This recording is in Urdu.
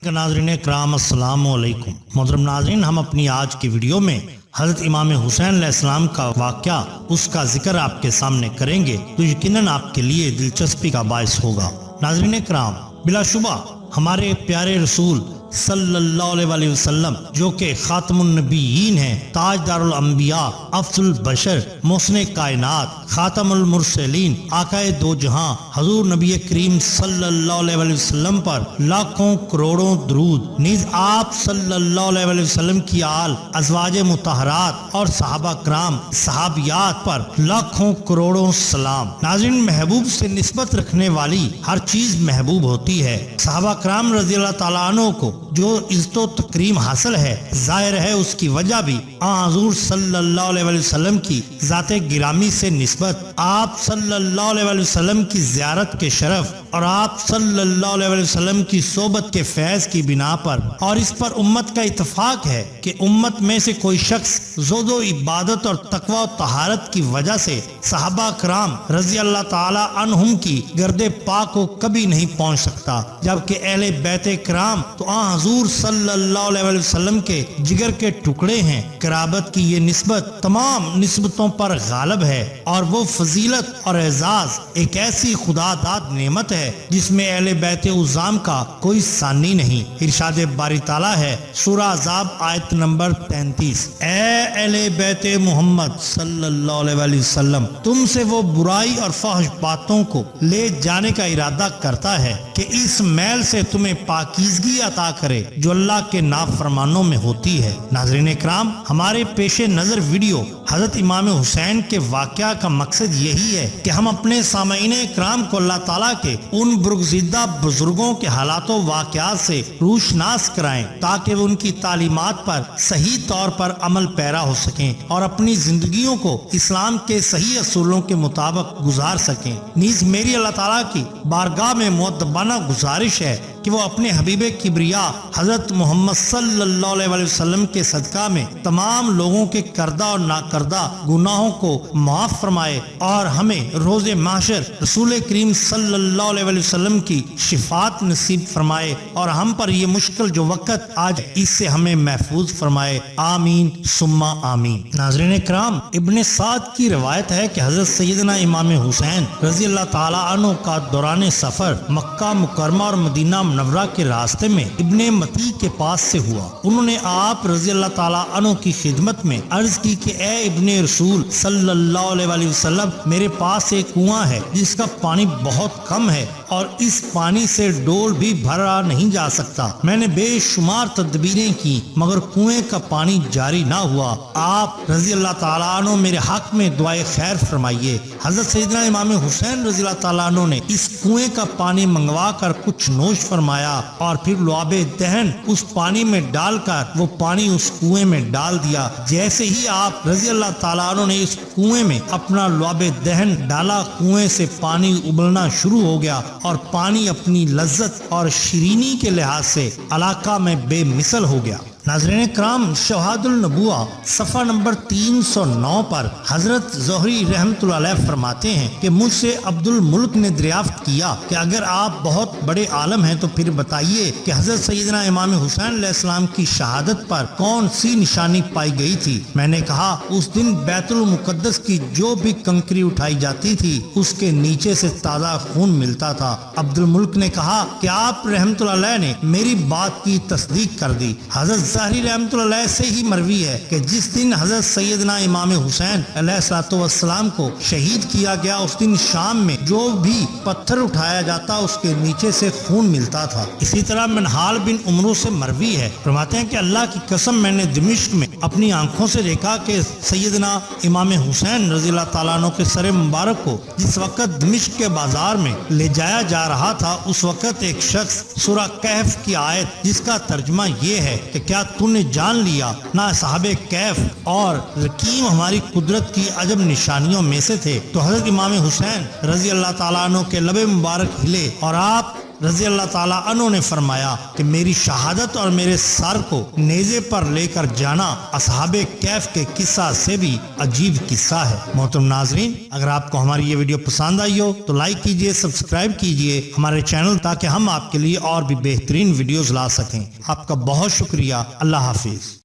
ناظرین کرام السلام علیکم۔ محترم ناظرین، ہم اپنی آج کی ویڈیو میں حضرت امام حسین علیہ السلام کا واقعہ، اس کا ذکر آپ کے سامنے کریں گے تو یقیناً آپ کے لیے دلچسپی کا باعث ہوگا۔ ناظرین کرام، بلا شبہ ہمارے پیارے رسول صلی اللہ علیہ وسلم جو کہ خاتم النبیین ہیں، تاجدار الانبیاء، افضل البشر، محسن کائنات، خاتم المرسلین، آقا دو جہاں حضور نبی کریم صلی اللہ علیہ وسلم پر لاکھوں کروڑوں درود، نیز آپ صلی اللہ علیہ وسلم کی آل، ازواج مطہرات اور صحابہ کرام، صحابیات پر لاکھوں کروڑوں سلام۔ ناظرین، محبوب سے نسبت رکھنے والی ہر چیز محبوب ہوتی ہے۔ صحابہ کرام رضی اللہ تعالیٰ عنہ کو جو عزت و تکریم حاصل ہے، ظاہر ہے اس کی وجہ بھی حضور صلی اللہ علیہ وسلم کی ذات گرامی سے نسبت، آپ صلی اللہ علیہ وسلم کی زیارت کے شرف اور آپ صلی اللہ علیہ وسلم کی صحبت کے فیض کی بنا پر، اور اس پر امت کا اتفاق ہے کہ امت میں سے کوئی شخص زہد و عبادت اور تقوی و طہارت کی وجہ سے صحابہ کرام رضی اللہ تعالی عنہم کی گرد پاک کو کبھی نہیں پہنچ سکتا، جبکہ اہل بیت کرام تو حضور صلی اللہ علیہ وسلم کے جگر کے ٹکڑے ہیں۔ قرابت کی یہ نسبت تمام نسبتوں پر غالب ہے، اور وہ فضیلت اور اعزاز ایک ایسی خدا داد نعمت ہے جس میں اہل بیت عظام کا کوئی ثانی نہیں۔ ارشاد باری تعالیٰ ہے، سورہ احزاب آیت نمبر 33، اے اہل بیت محمد صلی اللہ علیہ وسلم، تم سے وہ برائی اور فحش باتوں کو لے جانے کا ارادہ کرتا ہے کہ اس میل سے تمہیں پاکیزگی عطا کرے جو اللہ کے نافرمانوں میں ہوتی ہے۔ ناظرین اکرام، ہمارے پیش نظر ویڈیو حضرت امام حسین کے واقعہ کا مقصد یہی ہے کہ ہم اپنے سامعین اکرام کو اللہ تعالیٰ کے ان برگزیدہ بزرگوں کے حالات و واقعات سے روشناس کرائیں تاکہ وہ ان کی تعلیمات پر صحیح طور پر عمل پیرا ہو سکیں اور اپنی زندگیوں کو اسلام کے صحیح اصولوں کے مطابق گزار سکیں۔ نیز میری اللہ تعالیٰ کی بارگاہ میں مؤدبانہ گزارش ہے کہ وہ اپنے حبیب کبریا حضرت محمد صلی اللہ علیہ وسلم کے صدقہ میں تمام لوگوں کے کردہ اور ناکردہ گناہوں کو معاف فرمائے اور ہمیں روز محشر رسول کریم صلی اللہ علیہ وسلم کی شفاعت نصیب فرمائے اور ہم پر یہ مشکل جو وقت آج اس سے ہمیں محفوظ فرمائے، آمین ثم آمین۔ ناظرین کرام، ابن سعد کی روایت ہے کہ حضرت سیدنا امام حسین رضی اللہ تعالیٰ عنہ کا دوران سفر مکہ مکرمہ اور مدینہ منورہ کے راستے میں ابن متی کے پاس سے ہوا۔ انہوں نے آپ رضی اللہ تعالیٰ عنہ کی خدمت میں عرض کی کہ اے ابن رسول صلی اللہ علیہ وسلم، میرے پاس ایک کنواں ہے جس کا پانی بہت کم ہے اور اس پانی سے ڈول بھی بھرا نہیں جا سکتا۔ میں نے بے شمار تدبیریں کی مگر کنویں کا پانی جاری نہ ہوا۔ آپ رضی اللہ تعالیٰ عنہ میرے حق میں دعائے خیر فرمائیے۔ حضرت سیدنا امام حسین رضی اللہ تعالیٰ عنہ نے اس کنویں کا پانی منگوا کر کچھ نوش فرمایا اور پھر لعاب دہن اس پانی میں ڈال کر وہ پانی اس کنویں میں ڈال دیا۔ جیسے ہی آپ رضی اللہ تعالیٰ عنہ نے اس کنویں میں اپنا لعاب دہن ڈالا، کنویں سے پانی ابلنا شروع ہو گیا اور پانی اپنی لذت اور شیرینی کے لحاظ سے علاقہ میں بے مثل ہو گیا۔ ناظرین کرام، شہاد النبوہ صفحہ نمبر 309 پر حضرت زہری رحمۃ اللہ علیہ فرماتے ہیں کہ مجھ سے عبد الملک نے دریافت کیا کہ اگر آپ بہت بڑے عالم ہیں تو پھر بتائیے کہ حضرت سیدنا امام حسین علیہ السلام کی شہادت پر کون سی نشانی پائی گئی تھی؟ میں نے کہا، اس دن بیت المقدس کی جو بھی کنکری اٹھائی جاتی تھی اس کے نیچے سے تازہ خون ملتا تھا۔ عبد الملک نے کہا کہ آپ رحمۃ اللہ علیہ نے میری بات کی تصدیق کر دی۔ حضرت ظاہری رحمۃ اللہ علیہ سے ہی مروی ہے کہ جس دن حضرت سیدنا امام حسین علیہ السلام کو شہید کیا گیا، اس دن شام میں جو بھی پتھر اٹھایا جاتا اس کے نیچے سے خون ملتا تھا۔ اسی طرح منحال بن عمرو سے مروی ہے، فرماتے ہیں کہ اللہ کی قسم میں نے دمشق میں اپنی آنکھوں سے دیکھا کہ سیدنا امام حسین رضی اللہ تعالیٰ عنہ کے سر مبارک کو جس وقت دمشق کے بازار میں لے جایا جا رہا تھا، اس وقت ایک شخص سورہ کہف کی آیت جس کا ترجمہ یہ ہے کہ کیا تو نے جان لیا نہ صاحب کیف اور رقیم ہماری قدرت کی عجب نشانیوں میں سے تھے، تو حضرت امام حسین رضی اللہ تعالیٰ عنہ کے لب مبارک ہلے اور آپ رضی اللہ تعالیٰ عنہ نے فرمایا کہ میری شہادت اور میرے سر کو نیزے پر لے کر جانا اصحاب کہف کے قصہ سے بھی عجیب قصہ ہے۔ محترم ناظرین، اگر آپ کو ہماری یہ ویڈیو پسند آئی ہو تو لائک کیجئے، سبسکرائب کیجئے ہمارے چینل، تاکہ ہم آپ کے لیے اور بھی بہترین ویڈیوز لا سکیں۔ آپ کا بہت شکریہ۔ اللہ حافظ۔